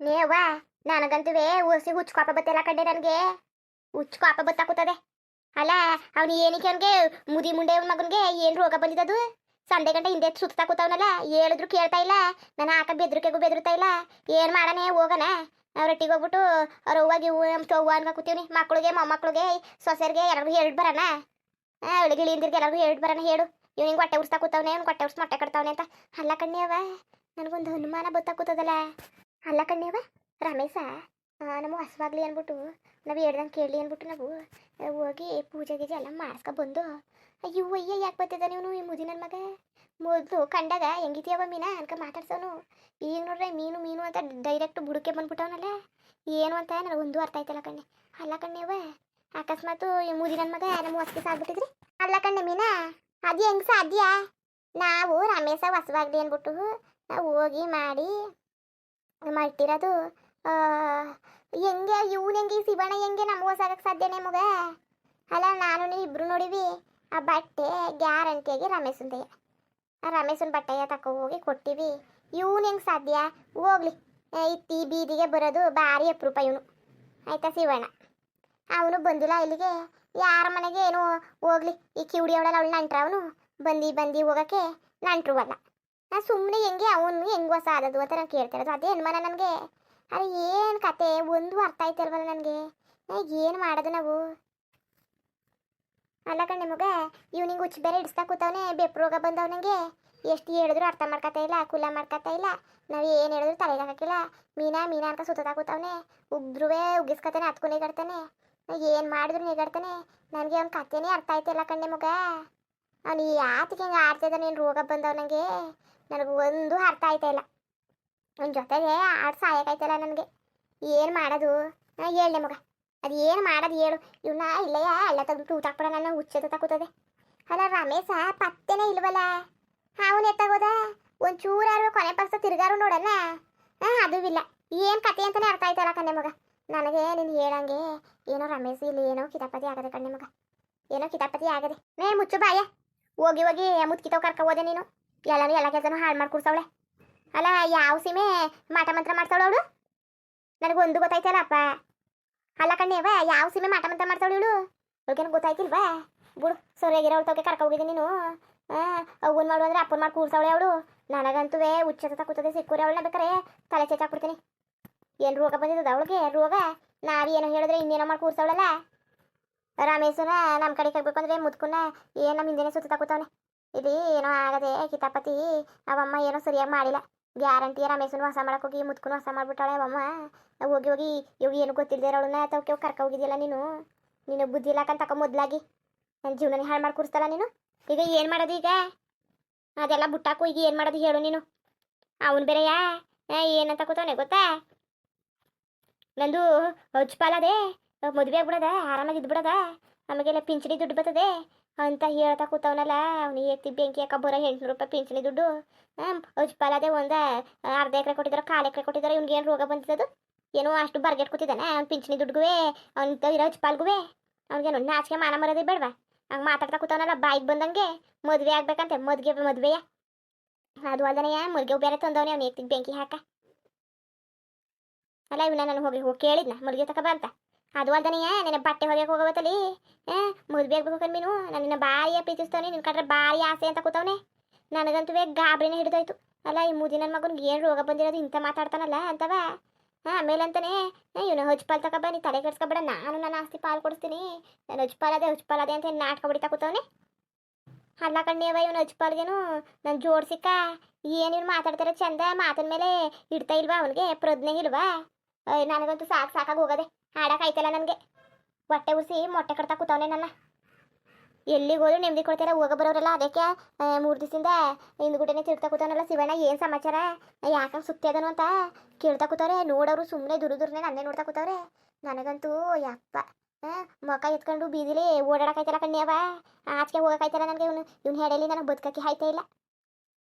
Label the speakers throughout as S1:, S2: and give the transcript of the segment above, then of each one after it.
S1: ನೇವ ನನಗಂತುವೆ ಓಸಿ ಹುಚ್ಚಾಪ ಬತ್ತಿಲ್ಲ ಕಡ್ಡೆ ನನಗೆ ಹುಚ್ಚಾಪ ಬತ್ತಾಕುತ್ತದೆ. ಅಲ್ಲ ಅವ್ನು ಏನಕ್ಕೆ ಅವನಿಗೆ ಮುದಿ ಮುಂಡೆ ಮಗನಿಗೆ ಏನು ರೋಗ ಬಂದಿದ್ದದು? ಸಂಡೆ ಗಂಟೆ ಹಿಂದೆ ಸುತ್ತಾ ಕೂತವನಲ್ಲ, ಹೇಳಿದ್ರು ಕೇಳ್ತಾ ಇಲ್ಲ. ನಾನು ಆಕ ಬೆದ್ರಿಕೆಗೂ ಬೆದರ್ತಾ ಇಲ್ಲ. ಏನು ಮಾಡನೆ ಹೋಗಣ ರೊಟ್ಟಿಗೆ ಹೋಗ್ಬಿಟ್ಟು ಅವ್ರ ಅವ್ವಾಗಿ ನಮ್ಮ ಸ್ಟವ್ ಅನ್ಕ ಕೂತೀವ್ನಿ. ಮಕ್ಳಿಗೆ ಮೊಮ್ಮಕ್ಳಿಗೆ ಸೊಸೆಯರಿಗೆ ಎಲ್ಲರಿಗೂ ಹೇಳ್ ಬರೋಣ. ಅವಳಿಗೆ ಹಿಂದಿರ್ಗೆ ಎಲ್ಲರಿಗೂ ಹೇಳ್ ಬರೋಣ. ಹೇಳು ಇವ್ನಿಗೆ ಹೊಟ್ಟೆ ಉರ್ಸ್ತಾ ಕೂತವನೆ, ಅವ್ನು ಹೊಟ್ಟೆ ಉರ್ಸ್ ಮೊಟ್ಟೆ ಕಟ್ತಾವನೆ ಅಂತ. ಅಲ್ಲ ಕಣ್ಣಿಯವ ನನಗೊಂದು ಅನುಮಾನ ಬತ್ತಾಕೂತದಲ್ಲ. ಅಲ್ಲ ಕಣ್ಣಿಯವ ರಮೇಶ ನಮ್ಮ ಹಸುವಾಗ್ಲಿ ಅಂದ್ಬಿಟ್ಟು ನಾವು ಹೇಳ್ದಂಗೆ ಕೇಳಲಿ ಅಂದ್ಬಿಟ್ಟು ನಾವು ಹೋಗಿ ಪೂಜೆ ಗೀಜೆ ಎಲ್ಲ ಮಾಡಿಸ್ಕೊ ಬಂದು ಅಯ್ಯೋ ಅಯ್ಯ ಯಾಕೆ ಬರ್ತಿದ್ದ ನೀವು ಈ ಮುದಿ ನನ್ನ ಮಗ ಮೊದಲು ಕಂಡಾಗ ಹೆಂಗಿದ್ಯವ ಮೀನಾ ಅನ್ಕ ಮಾತಾಡ್ಸೋನು. ಈಗ ನೋಡ್ರೆ ಮೀನು ಮೀನು ಅಂತ ಡೈರೆಕ್ಟ್ ಬುಡಕ್ಕೆ ಬಂದ್ಬಿಟ್ಟವನಲ್ಲ. ಏನು ಅಂತ ನನಗೆ ಒಂದು ಅರ್ಥ ಆಯ್ತಲ್ಲ ಕಣ್ಣೆ. ಅಲ್ಲ ಕಣ್ಣೆವ ಅಕಸ್ಮಾತು ಈ ಮುದಿ ನನ್ನ ಮಗ ನಮ್ಮ ಹೊಸ್ತಿ ಸಾಗ್ಬಿಟ್ಟಿದ್ರಿ. ಅಲ್ಲ ಕಣ್ಣೆ ಮೀನಾ ಅದು ಹೆಂಗೆ ಸಾಧ್ಯ? ನಾವು ರಮೇಶ ಹಸುವಾಗ್ಲಿ ಅಂದ್ಬಿಟ್ಟು ನಾವು ಹೋಗಿ ಮಾಡಿ ಮಾಡಿಟ್ಟಿರೋದು. ಹೆಂಗೆ ಇವನು ಹೆಂಗೆ ಈ ಶಿವಣ್ಣ ಹೆಂಗೆ ನಮ್ಮ ಹೊಸಾಗಕ್ಕೆ ಸಾಧ್ಯನೇ ಮಗ? ಅಲ್ಲ ನಾನು ನೀವು ಇಬ್ರು ನೋಡಿವಿ ಆ ಬಟ್ಟೆ ಗ್ಯಾರಂಟಿಯಾಗಿ ರಮೇಶಂದೆಯ. ಆ ರಮೇಶನ ಬಟ್ಟೆಯ ತಕೊ ಹೋಗಿ ಕೊಟ್ಟಿವಿ. ಇವನು ಹೆಂಗೆ ಸಾಧ್ಯ? ಹೋಗ್ಲಿ ಈ ಬೀದಿಗೆ ಬರೋದು ಭಾರಿ ಅಪರೂಪ ಇವನು ಆಯ್ತಾ ಶಿವಣ್ಣ. ಅವನು ಬಂದಿಲ್ಲ ಇಲ್ಲಿಗೆ, ಯಾರ ಮನೆಗೆ ಏನು ಹೋಗ್ಲಿ. ಈ ಕಿವುಡಿ ಅವಳಲ್ಲ ಅವಳು ನಂಟ್ರ ಅವನು ಬಂದು ಹೋಗೋಕ್ಕೆ ನಂಟ್ರು ಅಲ್ಲ. ನಾನು ಸುಮ್ಮನೆ ಹೆಂಗೆ ಅವನು ಹೆಂಗೆ ಹೊಸ ಆದದು ಅಂತ ನಾನು ಕೇಳ್ತಿರೋದು. ಅದೇ ಅನುಮಾನ ನನಗೆ. ಅರೆ ಏನು ಕತೆ ಒಂದು ಅರ್ಥ ಆಯ್ತಲ್ವಲ್ಲ ನನಗೆ. ಏನು ಮಾಡೋದು ನಾವು? ಅಲ್ಲ ಕಣ್ಣೆ ಮಗ ಇವ್ನಿಗೆ ಹುಚ್ಚು ಬೇರೆ ಹಿಡಿಸ್ತಾ ಕೂತವನೆ, ಬೆಪ್ಪು ರೋಗ ಬಂದವನಿಗೆ. ಎಷ್ಟು ಹೇಳಿದ್ರು ಅರ್ಥ ಮಾಡ್ಕೊತಾ ಇಲ್ಲ, ಕುಲ ಮಾಡ್ಕೊತಾ ಇಲ್ಲ. ನಾವು ಏನು ಹೇಳಿದ್ರು ತಲೆಗೆ ಹಾಕಿಲ್ಲ. ಮೀನಾ ಮೀನಾ ಅಂತ ಸುತ್ತಾ ಕೂತವನೆ. ಉಗ್ರುವೆ ಉಗಿಸ್ಕೊತಾನೆ, ಹತ್ಕೊಂಡು ನೆಗಾಡ್ತಾನೆ. ಏನು ಮಾಡಿದ್ರು ನೆಗಾಡ್ತಾನೆ. ನನಗೆ ಅವ್ನ ಕತೆನೇ ಅರ್ಥ ಆಯ್ತಿಲ್ಲ ಕಣ್ಣೆ ಮಗ. ಅವನು ಯಾತಿಗೆ ಹಿಂಗೆ ಆಡ್ತಿದ್ದಾನೆ? ಏನು ರೋಗ ಬಂದವನಿಗೆ ನನಗೆ ಒಂದು ಅರ್ಥ ಆಯ್ತಾ ಇಲ್ಲ. ಅವನ ಜೊತೆಗೆ ಆಡ್ ಸಾಯಕಾಯ್ತಲ್ಲ ನನಗೆ. ಏನು ಮಾಡೋದು? ಹೇಳಲೆ ಮಗ ಅದು ಏನು ಮಾಡೋದು ಹೇಳು. ಇವನ್ನ ಇಲ್ಲಯ್ಯ ಎಲ್ಲ ತೆಗೆದು ತೂತಾಕ್ಬಿಡ, ನನ್ನ ಹುಚ್ಚೆ ತೂತಾಕೂತದೆ. ಅಲ್ಲ ರಮೇಶ ಪತ್ತೆನೇ ಇಲ್ವಲ್ಲ, ಅವನು ಎತ್ತಾಗೋದ? ಒಂಚೂರಾರು ಕೊನೆ ಪಕ್ಷ ತಿರ್ಗಾರು ನೋಡಲ್ಲ. ಅದೂ ಇಲ್ಲ. ಏನು ಕತೆ ಅಂತಲೇ ಅರ್ಥ ಆಯ್ತಲ್ಲ ಕಣ್ಣೆ ಮಗ ನನಗೆ. ನೀನು ಹೇಳಂಗೆ ಏನೋ ರಮೇಶ್ ಇಲ್ಲಿ ಏನೋ ಕಿತಾಪತಿ ಆಗದೆ ಕಣ್ಣೆ ಮಗ, ಏನೋ ಕಿತಾಪತಿ ಆಗದೆ. ಮುಚ್ಚು ಬಾಯ. ಹೋಗಿ ಹೋಗಿ ಮುತ್ಕಿತವ್ ಕರ್ಕ ಹೋದೆ ನೀನು. ಎಲ್ಲ ಕೆಲಸನೂ ಹಾಳು ಮಾಡಿ ಕೂರ್ಸವಳೆ. ಅಲ್ಲ ಯಾವ ಸೀಮೆ ಮಾಟ ಮಂತ್ರ ಮಾಡ್ತಾವಳು ಅವಳು? ನನಗೊಂದು ಗೊತ್ತಾಯ್ತಲ್ಲ ಅಪ್ಪ. ಅಲ್ಲ ಕಣ್ಣೇವ ಯಾವ ಸೀಮೆ ಮಾಟ ಮಂತ್ರ ಮಾಡ್ತಾವಳು ಇವಳು? ಅವಳಿಗೇನು ಗೊತ್ತಾಯ್ತಿಲ್ವಾ? ಬಿಡು ಸರಿಯಾಗಿರೋ ತೋಕೆ ಕರ್ಕ ಹೋಗಿದ್ದೆ ನೀನು. ಅವ್ವನ್ ಮಾಡು ಅಂದ್ರೆ ಅಪ್ಪನ ಮಾಡಿ ಕೂರ್ಸವಳೆ ಅವಳು. ನನಗಂತೂ ಹುಚ್ಚ ಕೂತದೆ. ಸಿಕ್ಕೂರಿ ಅವಳನ್ನ ಬೇಕಾರೆ ತಲೆ ಚೆಚ್ಚಾಕ್ಬಿಡ್ತೀನಿ. ಏನು ರೋಗ ಬಂದಿದ್ದದ ಅವಳಿಗೆ? ರೋಗ ನಾವೇನೋ ಹೇಳಿದ್ರೆ ಇನ್ನೇನೋ ಮಾಡಿ ಕೂರ್ಸವಳಲ್ಲ. ರಮೇಶನ ನಮ್ಮ ಕಡೆ ಕರ್ಬೇಕು ಅಂದ್ರೆ ಮುದ್ಕುನ್ನ ಏನು ನಮ್ಮ ಹಿಂದೆನೇ ಸುತ್ತ ಕೂತವನೆ. ಇಲ್ಲಿ ಏನೋ ಆಗದೆ ಕಿತಾಪತಿ. ಅವಮ್ಮ ಏನೋ ಸರಿಯಾಗಿ ಮಾಡಿಲ್ಲ. ಗ್ಯಾರಂಟಿ ರಮೇಶನ ಹೊಸ ಮಾಡೋಕ್ಕೋಗಿ ಮುದ್ಕುನ ಹೊಸ ಮಾಡ್ಬಿಟ್ಟಾಳೆ ಅವಮ್ಮ. ಹೋಗಿ ಹೋಗಿ ಇವಾಗ ಏನು ಗೊತ್ತಿಲ್ಲದೆ ಅವಳನ್ನ ತವಕ್ಕೆ ಕರ್ಕ ಹೋಗಿದ್ಯಲ್ಲ ನೀನು ಬುದ್ಧಿ ಇಲ್ಲಕಂತ ತಕೊ ಮೊದಲಾಗಿ ನನ್ನ ಜೀವನನೇ ಹಾಳು ಮಾಡಿ ಕೂರಿಸ್ತಲ್ಲ ನೀನು. ಈಗ ಏನು ಮಾಡೋದು? ಈಗ ಅದೆಲ್ಲ ಬುಟ್ಟಾಕು. ಈಗ ಏನು ಮಾಡೋದು ಹೇಳು ನೀನು? ಅವನು ಬೇರೆಯಾ ಏನಂತ ಕೂತವನೆ ಗೊತ್ತಾ? ನಂದು ಹಜ್ಪಾಲದೆ ಮದುವೆ ಆಗ್ಬಿಡದ, ಆರಾಮಾಗಿ ಇದ್ಬಿಡದ, ನಮಗೆಲ್ಲ ಪಿಂಚಣಿ ದುಡ್ಡು ಬರ್ತದೆ ಅಂತ ಹೇಳ್ತಾ ಕೂತವನಲ್ಲ. ಅವನಿಗೆ ಎತ್ತಿ ಬೆಂಕಿ ಯಾಕ ಬರೋ 800 ರೂಪಾಯಿ ಪಿಂಚಣಿ ದುಡ್ಡು. ಹಜ್ಪಾಲದೆ ಒಂದು ಅರ್ಧ ಎಕರೆ ಕೊಟ್ಟಿದ್ದಾರೆ, 1/4 ಎಕರೆ ಕೊಟ್ಟಿದ್ದಾರೆ. ಇವ್ನಿಗೆ ಏನು ರೋಗ ಬಂದಿದ್ದದು? ಏನೋ ಅಷ್ಟು ಬರ್ಗೆಟ್ ಕೂತಿದ್ದಾನೆ ಅವ್ನು ಪಿಂಚಣಿ ದುಡ್ಡುಗುವೆ, ಅವ್ನ ಇರೋ ಹಜ್ಪಾಲ್ಗುವೆ. ಅವ್ನಿಗೇನು ನಾಚಿಕೆ ಮಾನ ಮರೋದೇ ಬೇಡವಾ? ಹಂಗೆ ಮಾತಾಡ್ತಾ ಕೂತವನಲ್ಲ ಬಾಯಿಗೆ ಬಂದಂಗೆ. ಮದುವೆ ಆಗ್ಬೇಕಂತೆ ಮದುವೆಯ ಅದು ಅಲ್ದನೆಯ ಮಲ್ಗೆ ಬೇರೆ ತಂದವನೇ. ಅವ್ನು ಎತ್ತಿಗೆ ಬೆಂಕಿ ಹಾಕ. ಅಲ್ಲ ಇವನ್ನ ನಾನು ಹೋಗಿ ಕೇಳಿದ್ನ ಮಲ್ಗೆ ತಕ ಬಾ ಅಂತ. ಅದು ಅಲ್ದನೆಯ ನಿನ್ನ ಬಟ್ಟೆ ಹೊಗೆಗೆ ಹೋಗವತ್ತಲ್ಲಿ ಮದುವೆ ಆಗ್ಬೇಕು ಮೀನು. ನಾನು ನಿನ್ನ ಭಾರಿ ಪ್ರೀತಿಸ್ತವನಿ, ನಿನ್ನ ಕಂಡ್ರೆ ಭಾರಿ ಆಸೆ ಅಂತ ಕೂತವನೆ. ನನಗಂತೂ ಗಾಬರಿನೇ ಹಿಡಿದೋಯ್ತು. ಅಲ್ಲ ಈ ಮುದಿ ನನ್ನ ಮಗನಿಗೆ ಏನು ರೋಗ ಬಂದಿರೋದು ಇಂಥ ಮಾತಾಡ್ತಾನಲ್ಲ ಅಂತವ. ಆಮೇಲೆ ಅಂತಾನೆ ಇವನು ಹಜ್ಪಾಲ್ ತಕ ಬಾ, ನೀ ತಲೆ ಕೆಡ್ಸ್ಕೊಬೇಡ, ನಾನು ನನ್ನ ಆಸ್ತಿ ಪಾಲು ಕೊಡಿಸ್ತೀನಿ, ನಾನು ಹಜ್ಪಾಲದೆ ಅಂತ ನಾಟಕ ಹೊಡಿತಾ ಕೂತವನೆ. ಅಲ್ಲ ಕಣ್ಣಿಯವ ಇವನು ಹಜ್ಪಾಲ್ಗೇನು ನಾನು ಜೋಡ್ಸಿಕ್ಕ ಏನು ಮಾತಾಡ್ತಾರೆ ಚಂದ. ಮಾತಿನ ಮೇಲೆ ಇಡ್ತಾ ಇಲ್ವಾ ಅವನಿಗೆ? ಪ್ರಜ್ಞೆ ಇಲ್ವಾ? ನನಗಂತೂ ಸಾಕಾಗಿ ಹೋಗದೆ. ಆಡೋಕ್ಕಾಯ್ತಲ್ಲ ನನಗೆ. ಹೊಟ್ಟೆ ಉರಿಸಿ ಮೊಟ್ಟೆ ಕಟ್ತಾ ಕೂತವನೆ ನನ್ನ. ಎಲ್ಲಿಗೆ ಹೋದ್ರು ನೆಮ್ಮದಿ ಕೊಡ್ತಾರೆ ಹೋಗ ಬರೋರೆಲ್ಲ. ಅದಕ್ಕೆ 3 ದಿವಸದಿಂದ ಹಿಂದ್ಗುಟನೆ ತಿರ್ಗ್ತಾ ಕೂತವನಲ್ಲ ಶಿವಣ್ಣ. ಏನು ಸಮಾಚಾರ, ಯಾಕಂಗೆ ಸುತ್ತಿ ಅದನು ಅಂತ ಕೇಳ್ತಾ ಕೂತವ್ರೆ. ನೋಡೋರು ಸುಮ್ಮನೆ ದುರ್ನೆ ನನ್ನೇ ನೋಡ್ತಾ ಕೂತವ್ರೆ. ನನಗಂತೂ ಯಪ್ಪ ಮೊಕ್ಕ ಎತ್ಕೊಂಡು ಬೀದಿಲಿ ಓಡಾಡೋಕ್ಕಾಯ್ತಲ್ಲ ಕಣ್ಣಿಯವ. ಆಚೆಗೆ ಹೋಗೋಕ್ಕಾಯ್ತಲ್ಲ ನನಗೆ. ಇವ್ನು ಹೇಳಲಿ ನನಗೆ ಬದುಕಕ್ಕೆ ಆಯ್ತಾ ಇಲ್ಲ.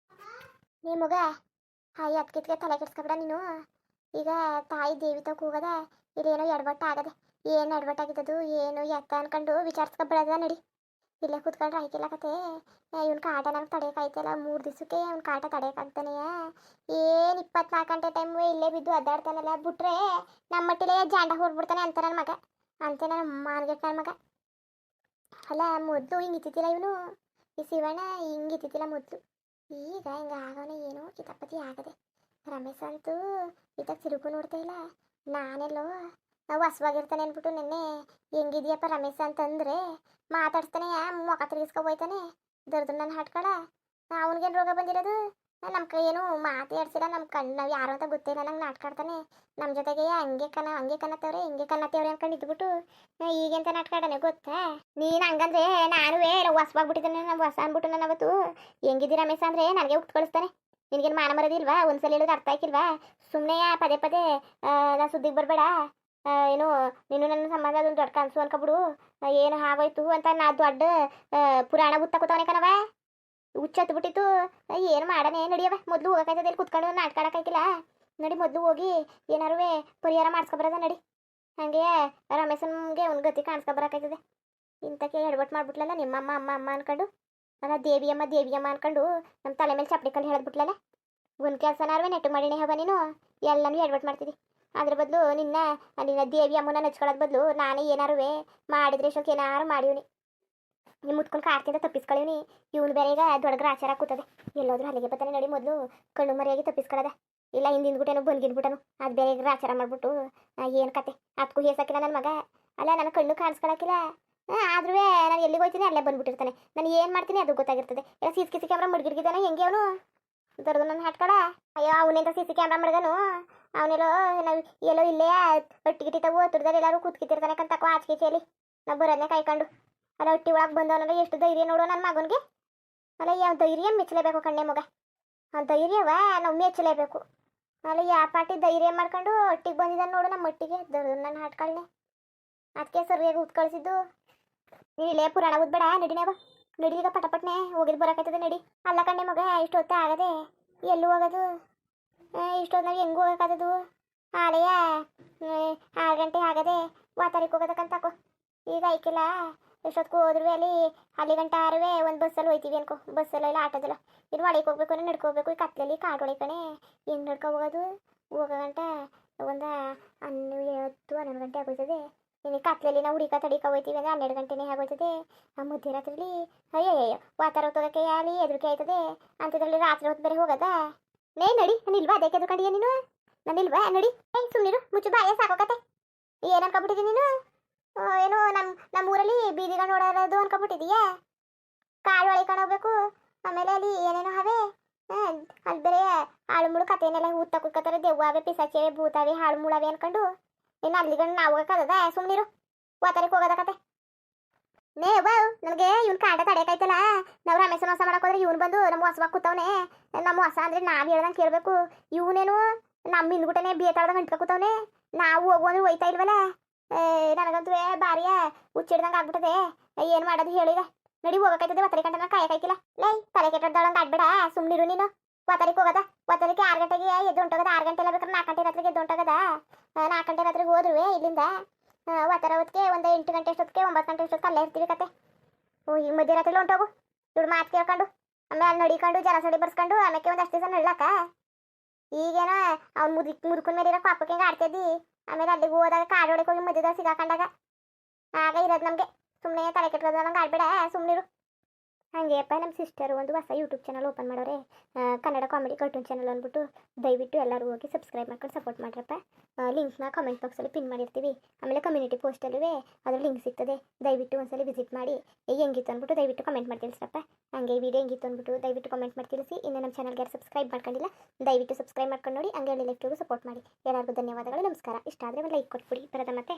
S1: ನೀ ಮಗ ಹಾಯ್ ಅದಕ್ಕೆ ತಲೆ ಕೆಡ್ಸ್ಕೊಬೇಡ ನೀನು. ಈಗ ತಾಯಿ ದೇವಿ ತಕ್ಕ ಹೋಗದ, ಇಲ್ಲೇನೋ ಎಡವಟ್ಟ ಆಗದೆ. ಏನು ಎಡವಟ್ಟಾಗಿದ್ದದು ಏನು ಎತ್ತ ಅನ್ಕೊಂಡು ವಿಚಾರಿಸ್ಕೊಬೇಡದ ನಡಿ. ಇಲ್ಲೇ ಕೂತ್ಕೊಂಡ್ರೆ ಆಯ್ಕಿಲ್ಲಕತೆ. ಇವ್ನ ಕಾಟ ನಂಗೆ ತಡೆಯೋಕ್ಕಾಯ್ತಲ್ಲ, 3 ದಿವಸಕ್ಕೆ ಅವ್ನ ಕಾಟ ತಡೆಯೋಕ್ಕಾಗ್ತಾನೆಯ. ಏನು 24 ಗಂಟೆ ಟೈಮು ಇಲ್ಲೇ ಬಿದ್ದು ಅಡ್ಡಾಡ್ತಾನಲ್ಲ, ಬಿಟ್ರೆ ನಮ್ಮ ಮಟ್ಟಿಲೇ ಜಾಂಡ ಹೊಡ್ಬಿಡ್ತಾನೆ ಅಂತ ನನ್ನ ಮಗ. ಅಂತೆ ನನ್ನ ಮಾನ್ಗೆ ನನ್ನ ಮಗ. ಅಲ್ಲ ಮೊದಲು ಹಿಂಗಿತ್ತಿಲ್ಲ ಇವನು, ಈ ಶಿವಣ್ಣ ಹಿಂಗಿತ್ತಿಲ್ಲ ಮೊದಲು. ಈಗ ಹಿಂಗೆ ಆಗೋನೆ ಏನೋ ಕಿತಾಪತಿ ಆಗದೆ. ರಮೇಶ್ ಅಂತೂ ಇದಾಗ ತಿರುಗು ನೋಡ್ತಾ ಇಲ್ಲ. ನಾನೆಲ್ಲೋ ನಾವು ಹಸುವಾಗಿರ್ತಾನೆ ಅಂದ್ಬಿಟ್ಟು ನಿನ್ನೆ ಹೆಂಗಿದ್ಯಪ್ಪ ರಮೇಶ್ ಅಂತಂದ್ರೆ ಮಾತಾಡ್ಸ್ತಾನೆ, ಮುಖ ತಿರುಗಿಸ್ಕೊ ಹೋಯ್ತಾನೆ. ದರ್ದು ನನ್ನ ಹಾಟ್ಕೊಳ. ಅವನಿಗೇನು ರೋಗ ಬಂದಿರೋದು? ನಮ್ಮ ಕೈ ಏನು ಮಾತಾಡ್ಸಿಲ್ಲ, ನಮ್ಮ ಕಣ್ಣು ನಾವು ಯಾರು ಅಂತ ಗೊತ್ತಿಲ್ಲ ನಂಗೆ ನಾಟ್ಕಾಡ್ತಾನೆ. ನಮ್ಮ ಜೊತೆಗೆ ಹಂಗೆ ಕನ್ನತ್ತವ್ರೆ ಹಿಂಗೆ ಕನ್ನತ್ತವ್ರೆ ಅನ್ಕೊಂಡು ಇದ್ಬಿಟ್ಟು ಈಗೆಂತ ನಾಟ್ಕಾಡನೆ ಗೊತ್ತಾ? ನೀನು ಹಂಗಂದ್ರೆ ನಾನುವೇ ಹೊಸವಾಗ್ಬಿಟ್ಟಿದ್ದಾನೆ, ನಾವು ಹೊಸ ಅಂದ್ಬಿಟ್ಟು ನಾನು ಅವತ್ತು ಹೆಂಗಿದ್ದೀರ ರಮೇಶ್ ಅಂದರೆ ನನಗೆ ಉಟ್ ಕಳಿಸ್ತಾನೆ. ನಿನಗೇನು ಮಾನ ಮರದಿಲ್ವಾ? ಒಂದ್ಸಲ ಹೇಳೋದು ಅರ್ಥ ಆಯ್ಕಿಲ್ವಾ? ಸುಮ್ಮನೆ ಪದೇ ಪದೇ ನಾ ಸುದ್ದಿಗೆ ಬರಬೇಡ. ಏನು ನೀನು ನನ್ನ ಸಂಬಂಧ ಅದೊಂದು ದೊಡ್ಡ ಕನಸು ಅನ್ಕೊಬಿಡು, ಏನು ಆಗೋಯ್ತು ಅಂತ ನಾ ದೊಡ್ಡ ಪುರಾಣ ಗುತ್ತಾಕೋತವನೆ ಕಣವ. ಹುಚ್ಚತ್ತು ಬಿಟ್ಟಿತ್ತು. ಏನು ಮಾಡನೆ ನಡಿಯವ, ಮೊದಲು ಹೋಗೋಕ್ಕಾಯ್ತದೆ ಇಲ್ಲಿ ಕುತ್ಕೊಂಡು ನಾಟಕ ಆಡೋಕ್ಕಾಯ್ತಿಲ್ಲ. ನಡಿ ಮೊದಲು ಹೋಗಿ ಏನಾರು ಪರಿಹಾರ ಮಾಡಿಸ್ಕೊಬರೋದ ನಡಿ. ಹಾಗೆ ರಮೇಶನ್ಗೆ ಒಂದು ಗತಿ ಕಾಣಿಸ್ಕೊಬರೋಕ್ಕಾಯ್ತದೆ. ಇಂಥಕ್ಕೆ ಎಡವಟ್ಟು ಮಾಡ್ಬಿಟ್ಲಲ್ಲ ನಿಮ್ಮಮ್ಮ ಅಮ್ಮ ಅಮ್ಮ ಅನ್ಕೊಂಡು, ಅಲ್ಲ ದೇವಿಯಮ್ಮ ಅನ್ಕೊಂಡು ನಮ್ಮ ತಲೆ ಮೇಲೆ ಚಪ್ಪಡಿ ಕಲ್ಲು ಹೇಳ್ಬಿಟ್ಲಲ್ಲ. ಒಂದು ಕೆಲಸನಾರು ನೆಟ್ಟು ಮಾಡಿನೇ ಹವ ನೀನು, ಎಲ್ಲನೂ ಎಡವಟ್ಟು ಮಾಡ್ತಿದ್ದಿ. ಅದ್ರ ಬದಲು ನಿನ್ನ ದೇವಿ ಅಮ್ಮನ ನಚ್ಕೊಳ್ಳೋದು ಬದಲು ನಾನೇ ಏನಾರು ಮಾಡಿದ್ರೆ ಇಷ್ಟೊತ್ತು ಏನಾರು ಮಾಡಿವ್ನಿ. ನಿಮ್ಮ ಮುತ್ಕೊಂಡು ಕಾಡ್ತಿಂದ ತಪ್ಪಿಸ್ಕೊಳ್ಳೀನಿ. ಇವನು ಬೇರೆ ಈಗ ದೊಡ್ಡ ಆಚಾರ ಕೂತದೆ. ಎಲ್ಲೋದ್ರೂ ಅಲ್ಲಿಗೆ ಬರ್ತಾನೆ. ನಡಿ ಮೊದಲು ಕಣ್ಣು ಮರೆಯಾಗಿ ತಪ್ಪಿಸ್ಕೊಳ್ಳೋದ, ಇಲ್ಲ ಹಿಂದಿಂದ್ಬಿಟ್ಟೇನು ಬಂದ್ಗಿದ್ಬಿಟ್ಟನು ಅದು ಬೇರೆ ಈಗ ಆಚಾರ ಮಾಡ್ಬಿಟ್ಟು ಏನು ಕತೆ ಅದಕ್ಕೂ ಹೇಸಾಕಿಲ್ಲ ನನ್ನ ಮಗ. ಅಲ್ಲ ನನ್ನ ಕಣ್ಣು ಕಾಣಿಸ್ಕೊಳಕಿಲ್ಲ, ಆದ್ರೂ ನಾನು ಎಲ್ಲಿಗೆ ಹೋಗ್ತೀನಿ ಅಲ್ಲೇ ಬಂದ್ಬಿಟ್ಟಿರ್ತಾನೆ. ನಾನು ಏನು ಮಾಡ್ತೀನಿ ಅದು ಗೊತ್ತಾಗಿರ್ತದೆ. ಎಲ್ಲ ಸಿ ಕ್ಯಾಮ್ರಾ ಮಡ್ಗಿಡ್ಗಿದ್ದಾನೆ ಹೆಂಗೆ ಅವನು ದೊಡ್ಡದು ನನ್ನ ಹಾಟ್ಕಡ. ಅಯ್ಯೋ ಅವನಿಂದ ಸಿ ಕ್ಯಾಮ್ರಾ ಮಡ್ಗನು ಅವನೆಲ್ಲೋ ನಾವು ಎಲ್ಲೋ ಇಲ್ಲೇ ಒಟ್ಟಿಗಿಟ್ಟಿತ್ತವು ಹತ್ರದಲ್ಲಿ ಎಲ್ಲರೂ ಕೂತ್ಕಿತ್ತಿರ್ತಾನೆ ಕಂತಕೋ ಆಚೆಲಿ ನಾವು ಬರೋದನ್ನೇ ಕಾಯ್ಕೊಂಡು. ಅಲ್ಲ ಹೊಟ್ಟಿ ಒಳಗೆ ಬಂದವನಲ್ಲ ಎಷ್ಟು ಧೈರ್ಯ ನೋಡು ನನ್ನ ಮಗನಿಗೆ. ಅಲ್ಲ ಯಾವ ಧೈರ್ಯ ಮೆಚ್ಚಲೇಬೇಕು ಕಣ್ಣೆ ಮಗ, ಆ ಧೈರ್ಯವ ನಾವು ಮೆಚ್ಚಲೇಬೇಕು. ಅಲ್ಲ ಯಾವ ಪಾಟಿ ಧೈರ್ಯ ಮಾಡ್ಕೊಂಡು ಒಟ್ಟಿಗೆ ಬಂದಿದ್ದಾನೆ ನೋಡು ನಮ್ಮ ಒಟ್ಟಿಗೆ ದೊಡ್ಡ ನನ್ನ ಹಾಟ್ಕಳ್ನೆ. ಅದಕ್ಕೆ ಸರಿಯಾಗಿ ಉತ್ ಕಳಿಸಿದ್ದು. ನೀನು ಇಲ್ಲೇ ಪುರಾಣ ಓದ್ಬೇಡ, ನಡಿನೇವ ನಡೀಗ ಪಟಪಟ್ನೆ ಹೋಗಿದ್ದು ಬರೋಕ್ಕಾಯ್ತದೆ ನಡಿ. ಅಲ್ಲ ಕಣ್ಣೆ ಮಗ ಇಷ್ಟೊತ್ತು ಆಗದೆ ಎಲ್ಲೂ ಹೋಗೋದು, ಇಷ್ಟೊತ್ತು ನಾವು ಹೆಂಗೆ ಹೋಗೋಕ್ಕಾಗದು? ಆಳೆಯ 6 ಗಂಟೆ ಆಗದೆ ವಾತಾರಿಗೆ ಹೋಗೋದಕ್ಕಂತಕೋ. ಈಗ ಐಕಿಲ್ಲ ಎಷ್ಟೊತ್ತಿಗೂ ಹೋದ್ರೂ ಅಲ್ಲಿ ಗಂಟೆ ಆರುವೆ ಒಂದು ಬಸ್ಸಲ್ಲಿ ಹೋಯ್ತೀವಿ ಅನ್ಕೋ. ಬಸ್ಸಲ್ಲ ಇಲ್ಲ ಆಟೋದಲ್ಲ. ಇದು ಒಳಗೆ ಹೋಗ್ಬೇಕು ಅಂದ್ರೆ ನಡ್ಕೋಬೇಕು. ಈ ಕತ್ಲಲ್ಲಿ ಕಾಡು ಒಳಗೆ ಕಣೆ ಹೆಂಗೆ ನಡ್ಕೊ ಹೋಗೋ ಗಂಟೆ ಒಂದು 10-11 ಗಂಟೆ ಆಗೋಯ್ತದೆ. ಇನ್ನು ಕತ್ಲಲ್ಲಿ ನಾವು ತಡಿಕ ಹೋಗ್ತೀವಿ ಅಂದರೆ 12 ಗಂಟೆನೇ ಆಗೋಯ್ತದೆ. ಆ ಮಧ್ಯರಾತ್ರಿಲಿ ಅಯ್ಯಯ್ಯೋ ವಾತಾರ ಹೋಗೋಕ್ಕೆ ಅಲ್ಲಿ ಹೆದರಿಕೆ ಆಯ್ತದೆ ಅಂಥದ್ರಲ್ಲಿ ರಾತ್ರಿ ಹೊತ್ತು ಬೇರೆ ಹೋಗೋದಾ? ನಡಿ ನಾನು ಇಲ್ವಾ ಅದಕ್ಕೆ ಎದುರ್ಕೊಂಡಿಯ ನೀನು? ನಾನು ಇಲ್ವಾ ನಡಿ. ಸುಮ್ಮನಿರು ಮುಚ್ಚು ಬಾಯ ಸಾಕೋಕತ್ತೆ. ಏನು ಅನ್ಕೊಬಿಟ್ಟಿದ್ದೀನಿ ನೀನು? ಏನು ನಮ್ಮ ಊರಲ್ಲಿ ಬೀದಿಗಳು ನೋಡೋದು ಅನ್ಕೊಬಿಟ್ಟಿದೀಯಾ? ಕಾಡು ಒಳಗೆ ಹೋಗ್ಬೇಕು, ಆಮೇಲೆ ಅಲ್ಲಿ ಏನೇನೋ ಹವೆ ಅಲ್ಲಿ ಬೇರೆ ಹಾಳು ಮುಳು ಕಥೆನೆಲ್ಲ ಊತ ಕುತ್ಕೋತಾರೆ. ದೆವ್ವಾವೆ ಪಿಸಾಚಿವೆ ಭೂತಾವೆ ಹಾಳು ಮುಳವೆ ಅನ್ಕೊಂಡು ಇನ್ನು ಅಲ್ಲಿಗಂಡು ನಾವು ಹೋಗೋಕ್ಕದ? ಸುಮ್ಮನಿರು ವಾತಾರಕ್ಕೆ ಹೋಗೋದ ಕತೆ. ನನಗೆ ಇವ್ನು ಕಾಂಡ ತಡೆಯೋಕ್ಕಾಯ್ತಲ್ಲ. ನಾವು ರಮೇಶನ ಹೊಸ ಮಾಡೋಕೋದ್ರೆ ಇವ್ನು ಬಂದು ನಮ್ಮ ಹೊಸವಾಗಿ ಕೂತವನೆ. ನಮ್ಮ ಹೊಸ ಅಂದರೆ ನಾವು ಹೇಳ್ದಂಗೆ ಕೇಳಬೇಕು. ಇವನೇನು ನಮ್ಮ ಹಿಂದ್ಬಿಟ್ಟನೆ ಬೇತಾಳ್ದಂಗೆ ಅಂಟ್ಕೊ ಕೂತವನೆ. ನಾವು ಹೋಗುವಂದ್ರೆ ಹೋಯ್ತಾ ಇಲ್ವಲ್ಲ. ನನಗಂತೂ ಭಾರಿಯ ಹುಚ್ಚಿಡ್ದಂಗೆ ಆಗ್ಬಿಟ್ಟದೆ. ಏನು ಮಾಡೋದು ಹೇಳಿದ? ನಡಿ ಹೋಗೋಕ್ಕಾಯ್ತದೆ. ಒತ್ತರಿ ಗಂಟೆ ನಾನು ಕಾಯಕ್ಕಾಯ್ತಿಲ್ಲ. ತಲೆ ಕೆಟ್ಟದೊಳಂಗೆ ಆಡ್ಬೇಡ, ಸುಮ್ಮನಿರು ನೀನು. ಒತ್ತರಿಗೆ ಹೋಗೋದ? ಒತ್ತರಿಗೆ 6 ಗಂಟೆಗೆ ಎದ್ದು ಹೊಂಟೋಗೋದ. 6 ಗಂಟೆ ಎಲ್ಲ ಬೇಕಾದ್ರೆ 4 ಗಂಟೆ ರಾತ್ರಿಗೆ ಎದ್ದು ಹೊಂಟೋಗೋದ. 4 ಗಂಟೆ ರಾತ್ರಿಗೆ ಹೋದ್ರೂ ಇಲ್ಲಿಂದ ಒತ್ತರ ಹೊತ್ತಿಗೆ ಒಂದು 8 ಗಂಟೆ ಅಷ್ಟೊತ್ತಿಗೆ 9 ಗಂಟೆ ಅಷ್ಟೊತ್ತಿಗೆ ಅಲ್ಲೇ ಇರ್ತೀವಿ ಕತೆ. ಈ ಮಧ್ಯರಾತ್ರಿಲಿ ಹೊಂಟೋಗು ಇವ್ರು ಮಾತು ಕೇಳ್ಕೊಂಡು, ಆಮೇಲೆ ಅಲ್ಲಿ ನಡಿಕೊಂಡು ಜಲಸಡಿ ಬರ್ಸ್ಕೊಂಡು ಆಮೇಲೆ ಒಂದಷ್ಟು ದಿವಸ ನಳ್ಳಾಕ. ಈಗೇನೋ ಅವ್ನು ಮುದುಕನ ಮೇಲೆ ಇರೋ ಪಾಪಕ್ಕೆ ಹಿಂಗೆ ಆಡ್ತಿದ್ದಿ. ಆಮೇಲೆ ಅಲ್ಲಿಗೆ ಹೋದಾಗ ಕಾಡೊಳಗೆ ಹೋಗಿ ಮಧ್ಯದಾಗ ಸಿಗಾಕೊಂಡಾಗ ಆಗ ಇರೋದು ನಮಗೆ. ಸುಮ್ಮನೆ ತಲೆ ಕೆಟ್ಟೋದ ನಂಗೆ ಆಡ್ಬೇಡ, ಸುಮ್ಮನಿರು. ಹಾಗೆಯಪ್ಪ ನಮ್ಮ ಸಿಸ್ಟರು ಒಂದು ಹೊಸ ಯೂಟ್ಯೂಬ್ ಚಾನಲ್ ಓಪನ್ ಮಾಡೋರೆ, ಕನ್ನಡ ಕಾಮಿಡಿ ಕಾರ್ಟೂನ್ ಚಾನಲ್ ಅಂದ್ಬಿಟ್ಟು. ದಯವಿಟ್ಟು ಎಲ್ಲರೂ ಹೋಗಿ ಸಬ್ಸ್ಕ್ರೈಬ್ ಮಾಡ್ಕೊಂಡು ಸಪೋರ್ಟ್ ಮಾಡ್ರಪ್ಪ. ಲಿಂಕ್ನ ಕಾಮೆಂಟ್ ಬಾಕ್ಸಲ್ಲಿ ಪಿನ್ ಮಾಡಿರ್ತೀವಿ. ಆಮೇಲೆ ಕಮ್ಯುನಿಟಿ ಪೋಸ್ಟಲ್ಲೂ ಅದ್ರ ಲಿಂಕ್ ಸಿಗ್ತದೆ. ದಯವಿಟ್ಟು ಒಂದ್ಸಲ ವಿಸಿಟ್ ಮಾಡಿ ಹೆಂಗಿತ್ತು ಅಂದ್ಬಿಟ್ಟು ದಯವಿಟ್ಟು ಕಮೆಂಟ್ ಮಾಡಿ ತಿಳಿಸ್ರಪ್ಪ. ಹಾಗೆ ವಿಡಿಯೋ ಹೆಂಗಿತ್ತು ಅಂದ್ಬಿಟ್ಟು ದಯವಿಟ್ಟು ಕಮೆಂಟ್ ಮಾಡಿ ತಿಳಿಸಿ. ಇನ್ನು ನಮ್ಮ ಚಾನಲ್ಗೆ ಯಾರು ಸಬ್ಸ್ಕ್ರೈಬ್ ಮಾಡ್ಕೊಂಡಿಲ್ಲ ದಯವಿಟ್ಟು ಸಬ್ಸ್ಕ್ರೈಬ್ ಮಾಡ್ಕೊಂಡು ನೋಡಿ. ಹಂಗೆ ಲೈಫ್ಟಿಗೂ ಸಪೋರ್ಟ್ ಮಾಡಿ. ಎಲ್ಲರಿಗೂ ಧನ್ಯವಾದಗಳು, ನಮಸ್ಕಾರ. ಇಷ್ಟ ಆದರೆ ಒಂದು ಲೈಕ್ ಕೊಟ್ಬಿಡಿ ಬರೋದ ಮತ್ತೆ.